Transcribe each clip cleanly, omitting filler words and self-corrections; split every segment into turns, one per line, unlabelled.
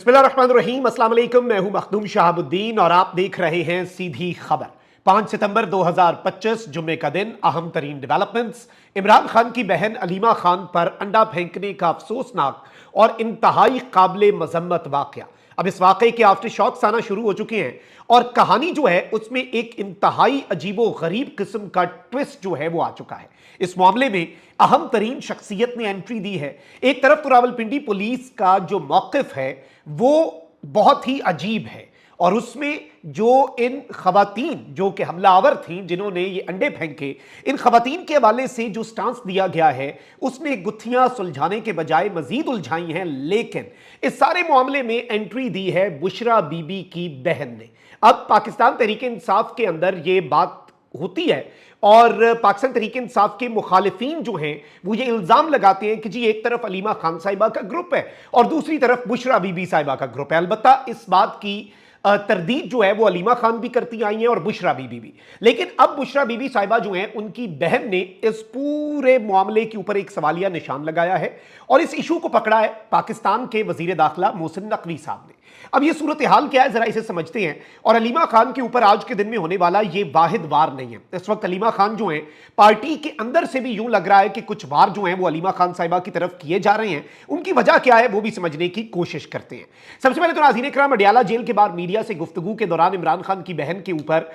बिस्मिल्लाहिर्रहमानिर्रहीम, अस्सलाम वालेकुम। मैं हूं मखदूम शहाबुद्दीन और आप देख रहे हैं सीधी खबर। 5 सितंबर 2025 जुम्मे का दिन। अहम तरीन डेवलपमेंट्स। इमरान खान की बहन अलीमा खान पर अंडा फेंकने का अफसोसनाक और इंतहाई काबिल मजम्मत वाकया। अब इस वाकये के आफ्टर शॉक्स आना शुरू हो चुके हैं और कहानी जो है उसमें एक इंतहाई अजीबो गरीब किस्म का ट्विस्ट जो है वो आ चुका है। इस मामले में अहम तरीन शख्सियत ने एंट्री दी है। एक तरफ तो रावलपिंडी पुलिस का जो मौकिफ है वो बहुत ही अजीब है और उसमें जो इन खवातीन जो कि हमलावर थीं जिन्होंने ये अंडे फेंके, इन खवातीन के हवाले से जो स्टांस दिया गया है उसने गुत्थियां सुलझाने के बजाय मजीद उलझाई हैं। लेकिन इस सारे मामले में एंट्री दी है बुशरा बीबी की बहन ने। अब पाकिस्तान तहरीक इंसाफ के अंदर ये बात होती है और पाकिस्तान तहरीक इंसाफ के मुखालिफिन जो हैं वो ये इल्ज़ाम लगाते हैं कि जी एक तरफ अलीमा खान साहिबा का ग्रुप है और दूसरी तरफ बुशरा बीबी साहिबा का ग्रुप है। अलबत्ता इस बात की तरदीद जो है वो अलीमा खान भी करती आई हैं और बुशरा बीबी भी। लेकिन अब बुशरा बीबी साहिबा जो हैं उनकी बहन ने इस पूरे मामले के ऊपर एक सवालिया निशान लगाया है और इस इशू को पकड़ा है पाकिस्तान के वजीर दाखिला मोहसिन नकवी साहब ने। अब ये सूरत हाल क्या है जरा इसे समझते हैं। और अलीमा खान के ऊपर आज के दिन में होने वाला ये वाहिद वार नहीं है। इस वक्त अलीमा खान जो है पार्टी के अंदर से भी यूं लग रहा है कि कुछ वार जो है वो अलीमा खान साहिबा की तरफ किए जा रहे हैं। उनकी वजह क्या है वो भी समझने की कोशिश करते हैं। सबसे पहले तो नाज़रीन इकराम, अडयाला जेल के बाहर मीडिया से गुफ्तगू के दौरान इमरान खान की बहन के ऊपर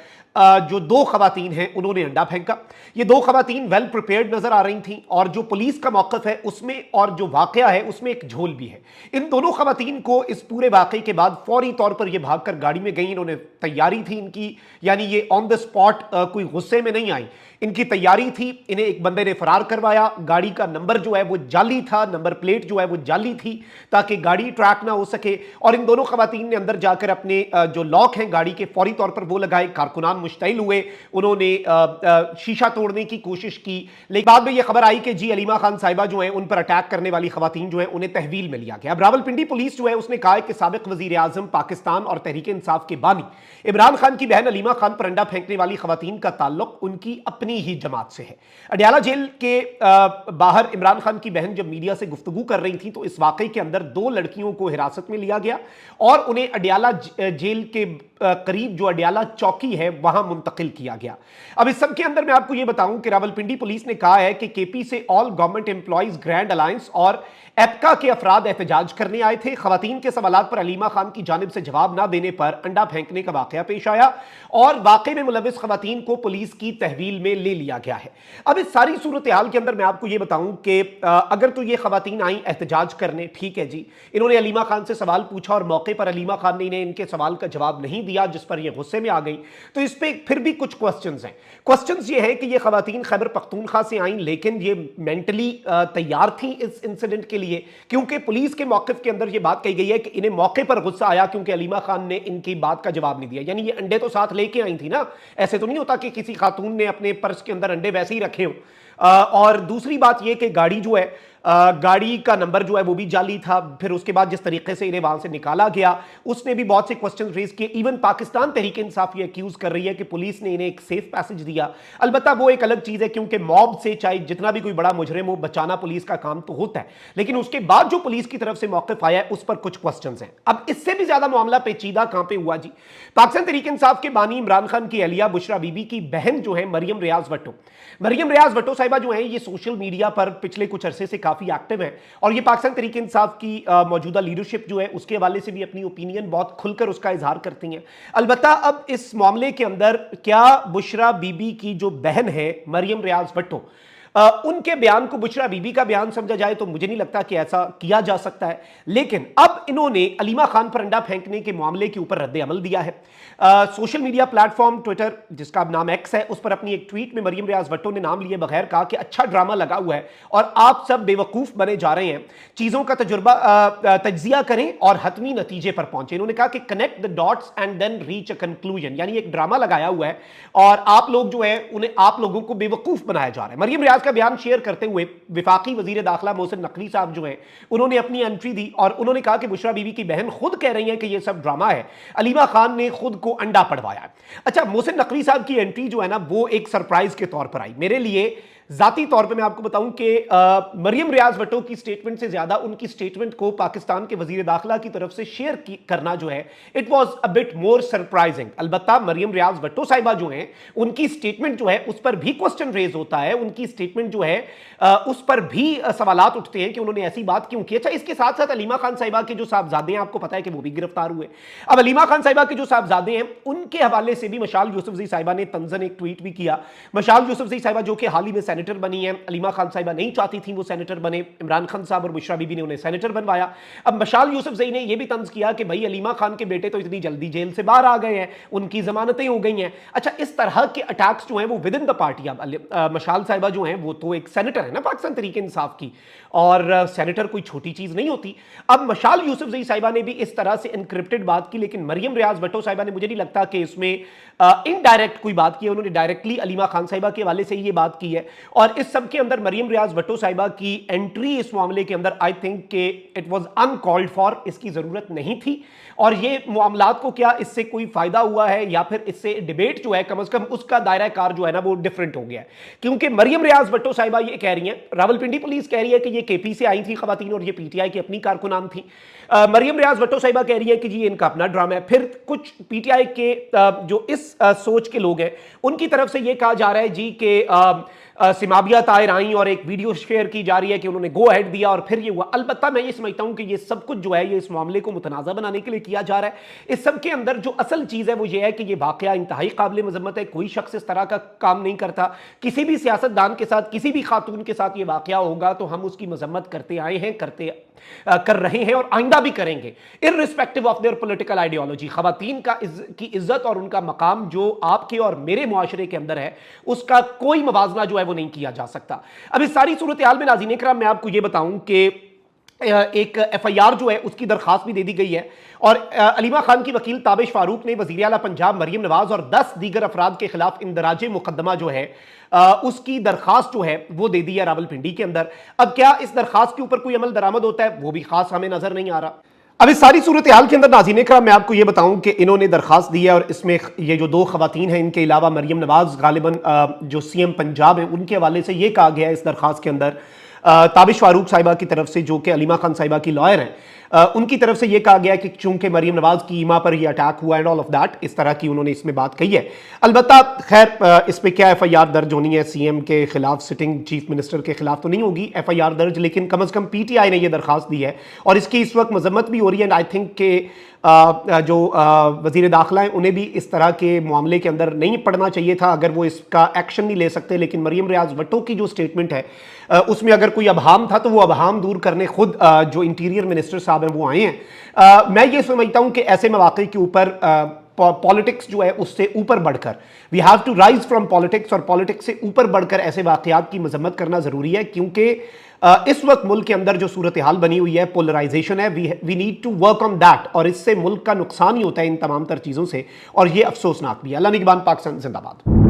जो दो खवातीन हैं उन्होंने अंडा फेंका। ये दो खवातीन वेल प्रिपेयर्ड नजर आ रही थी और जो पुलिस का मौकफ है उसमें और जो वाकया है उसमें एक झोल भी है। इन दोनों खवातीन को इस पूरे वाकये के बाद फौरी तौर पर ये भागकर गाड़ी में गई। इन्होंने तैयारी थी इनकी, यानी ये ऑन द स्पॉट कोई गुस्से में नहीं आई, इनकी तैयारी थी। इन्हें एक बंदे ने फरार करवाया। गाड़ी का नंबर जो है वो जाली था, नंबर प्लेट जो है वो जाली थी ताकि गाड़ी ट्रैक ना हो सके। और इन दोनों खवातीन ने अंदर जाकर अपने जो लॉक हैं गाड़ी के फौरी तौर पर वो लगाए। कारकुनान मुश्तइल हुए, उन्होंने शीशा तोड़ने की कोशिश की। लेकिन बाद में यह खबर आई कि जी अलीमा खान साहिबा जो है उन पर अटैक करने वाली खवातीन जो है उन्हें तहवील में लिया गया। अब रावलपिंडी पुलिस जो है उसने कहा है कि साबिक वजीर आजम पाकिस्तान और तहरीक इंसाफ के बानी इमरान खान की बहन अलीमा खान पर अंडा फेंकने वाली खवातीन का ताल्लुक उनकी अपनी ही जमात से है। अडयाला जेल के बाहर इमरान खान की बहन जब मीडिया से गुफ्तगू कर रही थी तो इस वाकई के अंदर दो लड़कियों को हिरासत में लिया गया और उन्हें अडयाला जेल के करीब जो अडयाला चौकी है वहां मुंतकिल किया गया। अब इस सब के अंदर मैं आपको यह बताऊं कि रावलपिंडी पुलिस ने कहा है कि केपी से all government employees grand alliance और एपका के अफराद एहतजाज करने आए थे। खवातीन के सवालात पर अलीमा खान की जानिब से जवाब ना देने पर अंडा फेंकने का वाकया पेश आया और वाकई में मुलविस खवातीन को पुलिस की तहवील में ले लिया गया है। अब इस सारी सूरत हाल के अंदर मैं आपको यह बताऊं कि अगर तो ये खवातीन आई एहतजाज करने, ठीक है जी, इन्होंने अलीमा खान से सवाल पूछा और मौके पर अलीमा खान ने इन्हें इनके सवाल का जवाब नहीं दिया जिस पर ये गुस्से में आ गई, तो इस पर फिर भी कुछ क्वेश्चंस हैं। क्वेश्चंस ये है कि ये खवातीन खैबर पख्तूनख्वा से आई लेकिन ये मेंटली तैयार थी इस इंसिडेंट के लिए, क्योंकि पुलिस के मौकिफ के अंदर ये बात कही गई है कि इन्हें मौके पर गुस्सा आया क्योंकि अलीमा खान ने इनकी बात का जवाब नहीं दिया। यानी ये अंडे तो साथ लेके आई थी ना, ऐसे तो नहीं होता कि किसी खातून ने अपने पर्स के अंदर अंडे वैसे ही रखे हो। और दूसरी बात यह कि गाड़ी जो है गाड़ी का नंबर जो है वो भी जाली था। फिर उसके बाद जिस तरीके से इन्हें वहां से निकाला गया उसने भी बहुत से क्वेश्चन रेज किए। इवन पाकिस्तान तहरीक इंसाफ ये एक्यूज कर रही है कि पुलिस ने इन्हें एक सेफ पैसेज दिया। अलबत्ता वो एक अलग चीज है क्योंकि मॉब से चाहे जितना भी कोई बड़ा मुजरिम हो बचाना पुलिस का काम तो होता है, लेकिन उसके बाद जो पुलिस की तरफ से मौकिफ आया है उस पर कुछ क्वेश्चन हैं। अब इससे भी ज्यादा मामला पेचीदा कहां पे हुआ जी। पाकिस्तान तहरीक इंसाफ के बानी इमरान खान की अहलिया बुशरा बीबी की बहन जो है मरियम रियाज भट्टो, मरियम रियाज भट्टो साहिबा जो है ये सोशल मीडिया पर पिछले कुछ अरसे से काफी एक्टिव है और ये पाकिस्तान तहरीक इंसाफ की मौजूदा लीडरशिप जो है उसके हवाले से भी अपनी ओपिनियन बहुत खुलकर उसका इजहार करती हैं। अलबत्ता अब इस मामले के अंदर क्या बुशरा बीबी की जो बहन है मरियम रियाज भट्टो, उनके बयान को बुशरा बीबी का बयान समझा जाए तो मुझे नहीं लगता कि ऐसा किया जा सकता है। लेकिन अब इन्होंने अलीमा खान पर अंडा फेंकने के मामले के ऊपर रद्द अमल दिया है। सोशल मीडिया प्लेटफॉर्म ट्विटर जिसका नाम एक्स है उस पर अपनी एक ट्वीट में मरियम रियाज भट्टो ने नाम लिए बगैर कहा कि अच्छा ड्रामा लगा हुआ है और आप सब बेवकूफ बने जा रहे हैं, चीजों का तज्जिया करें और हतमी नतीजे पर पहुंचे। इन्होंने कहा कि connect the dots and then reach a conclusion, यानी एक ड्रामा लगाया हुआ है और आप लोग जो है उन्हें आप लोगों को बेवकूफ बनाया जा रहा है। मरियम रियाज का बयान शेयर करते हुए विफाकी वजीर दाखिला मोहसिन नकवी साहब जो हैं उन्होंने अपनी एंट्री दी और उन्होंने कहा कि बुशरा बीबी की बहन खुद कह रही है कि यह सब ड्रामा है, अलीमा खान ने खुद को अंडा पड़वाया। अच्छा, मोहसिन नकवी साहब की एंट्री जो है ना वो एक सरप्राइज के तौर पर आई मेरे लिए। ذاتی طور پہ میں آپ کو بتاؤں کہ مریم ریاض بھٹو کی سٹیٹمنٹ سے زیادہ ان کی سٹیٹمنٹ کو پاکستان کے وزیر داخلہ کی طرف سے شیئر کرنا جو ہے it was a but more surprising. البتہ مریم ریاض بھٹو صاحبہ جو ہیں ان کی سٹیٹمنٹ جو ہے اس پر بھی کوسچن ریز ہوتا ہے, ان کی سٹیٹمنٹ جو ہے اس پر بھی سوالات اٹھتے ہیں کہ انہوں نے ایسی بات کیوں کی. اچھا, اس کے ساتھ ساتھ علیمہ خان صاحبہ کے جو صاحبزادے ہیں آپ کو پتا ہے کہ وہ بھی گرفتار ہوئے. اب علیمہ خان صاحبہ کے جو صاحبزادے ہیں ان کے حوالے سے بھی مشال یوسفزئی صاحبہ نے طنزاً ایک ٹویٹ بھی کیا. مشال یوسفزئی صاحبہ جو کہ حال ہی میں سینیٹر بنی ہیں, علیمہ خان صاحبہ نہیں چاہتی تھیں وہ سینیٹر بنے, عمران خان صاحب اور بشرا بی بی نے انہیں سینیٹر بنوایا. اب مشال یوسفزئی نے یہ بھی طنز کیا کہ بھائی علیمہ خان کے بیٹے تو اتنی جلدی جیل سے باہر آ گئے ہیں, ان کی ضمانتیں ہو گئی ہیں. اچھا, اس طرح کے اٹیکس جو ہیں وہ ود ان دا پارٹی. اب مشال صاحبہ جو ہیں وہ تو ایک سینیٹر ہے نا پاکستان تحریک انصاف کی, اور سینیٹر کوئی چھوٹی چیز نہیں ہوتی. اب مشال یوسفزئی صاحبہ نے بھی اس طرح سے انکرپٹڈ بات کی, لیکن مریم ریاض بھٹو صاحبہ نے مجھے نہیں لگتا کہ اس میں انڈائریکٹ کوئی بات کی ہے. انہوں نے ڈائریکٹلی علیمہ خان صاحبہ کے حوالے سے یہ بات کی ہے, اور اس سب کے اندر مریم ریاض بھٹو صاحبہ کی انٹری اس معاملے کے اندر آئی تھنک کہ اٹ واز انکالڈ فار, اس کی ضرورت نہیں تھی. اور یہ معاملات کو کیا اس سے کوئی فائدہ ہوا ہے یا پھر اس سے ڈیبیٹ جو ہے کم از کم اس کا دائرہ کار جو ہے نا وہ ڈیفرنٹ ہو گیا ہے. کیونکہ مریم ریاض بھٹو صاحبہ یہ کہہ رہی ہیں, راولپنڈی پولیس کہہ رہی ہے کہ یہ کے پی سے آئی تھی خواتین اور یہ پی ٹی آئی کی اپنی کارکنان تھیں. مریم ریاض بھٹو صاحبہ کہہ رہی ہے کہ جی ان کا اپنا ڈرامہ ہے. پھر کچھ پی ٹی آئی کے جو اس سوچ کے لوگ ہیں ان کی طرف سے یہ کہا جا رہا ہے جی کہ سمابیہ طاہر آئیں اور ایک ویڈیو شیئر کی جا رہی ہے کہ انہوں نے گو ہیڈ دیا اور پھر یہ ہوا. البتہ میں یہ سمجھتا ہوں کہ یہ سب کچھ جو ہے یہ اس معاملے کو متنازع بنانے کے لیے کیا جا رہا ہے. اس سب کے اندر جو اصل چیز ہے وہ یہ ہے کہ یہ واقعہ انتہائی قابل مذمت ہے. کوئی شخص اس طرح کا کام نہیں کرتا. کسی بھی سیاستدان کے ساتھ, کسی بھی خاتون کے ساتھ یہ واقعہ ہوگا تو ہم اس کی مذمت کرتے آئے ہیں, کر رہے ہیں اور آئندہ بھی کریں گے, irrespective of their political ideology. خواتین کی عزت اور ان کا مقام جو آپ کے اور میرے معاشرے کے اندر ہے اس کا کوئی موازنہ جو ہے وہ نہیں کیا جا سکتا. اب اس ساری صورتحال میں ناظرین کرام میں آپ کو یہ بتاؤں کہ ایک ایف آئی آر جو ہے اس کی درخواست بھی دے دی گئی ہے, اور علیمہ خان کی وکیل تابش فاروق نے وزیر اعلیٰ پنجاب مریم نواز اور 10 دیگر افراد کے خلاف اندراج مقدمہ جو ہے اس کی درخواست جو ہے وہ دے دی ہے راولپنڈی کے اندر. اب کیا اس درخواست کے اوپر کوئی عمل درآمد ہوتا ہے وہ بھی خاص ہمیں نظر نہیں آ رہا. اب اس ساری صورتحال کے اندر ناظرین کرام میں آپ کو یہ بتاؤں کہ انہوں نے درخواست دی ہے, اور اس میں یہ جو 2 خواتین ہیں ان کے علاوہ مریم نواز غالباً جو سی ایم پنجاب ہیں ان کے حوالے سے یہ کہا گیا ہے اس درخواست کے اندر, تابش فاروق صاحبہ کی طرف سے جو کہ علیمہ خان صاحبہ کی لائر ہیں ان کی طرف سے یہ کہا گیا کہ چونکہ مریم نواز کی ایما پر یہ اٹیک ہوا اینڈ آل آف دیٹ, اس طرح کی انہوں نے اس میں بات کہی ہے. البتہ خیر اس پہ کیا ایف آئی آر درج ہونی ہے سی ایم کے خلاف, سٹنگ چیف منسٹر کے خلاف تو نہیں ہوگی ایف آئی آر درج, لیکن کم از کم پی ٹی آئی نے یہ درخواست دی ہے اور اس کی اس وقت مذمت بھی ہو رہی ہے. اینڈ آئی تھنک کہ جو وزیر داخلہ ہیں انہیں بھی اس طرح کے معاملے کے اندر نہیں پڑنا چاہیے تھا اگر وہ اس کا ایکشن نہیں لے سکتے. لیکن مریم ریاض بھٹو کی جو سٹیٹمنٹ ہے اس میں اگر کوئی ابہام تھا تو وہ ابہام دور کرنے خود جو انٹیریئر منسٹر صاحب ہیں وہ آئے ہیں. میں یہ سمجھتا ہوں کہ ایسے مواقع کے اوپر پالیٹکس جو ہے اس سے اوپر بڑھ کر we have to rise from politics, اور پالیٹکس سے اوپر بڑھ کر ایسے واقعات کی مذمت کرنا ضروری ہے, کیونکہ اس وقت ملک کے اندر جو صورتحال بنی ہوئی ہے پولرائزیشن ہے, we need to work on that, اور اس سے ملک کا نقصان ہی ہوتا ہے ان تمام تر چیزوں سے, اور یہ افسوسناک بھی ہے. اللہ نگہبان. پاکستان زندہ باد.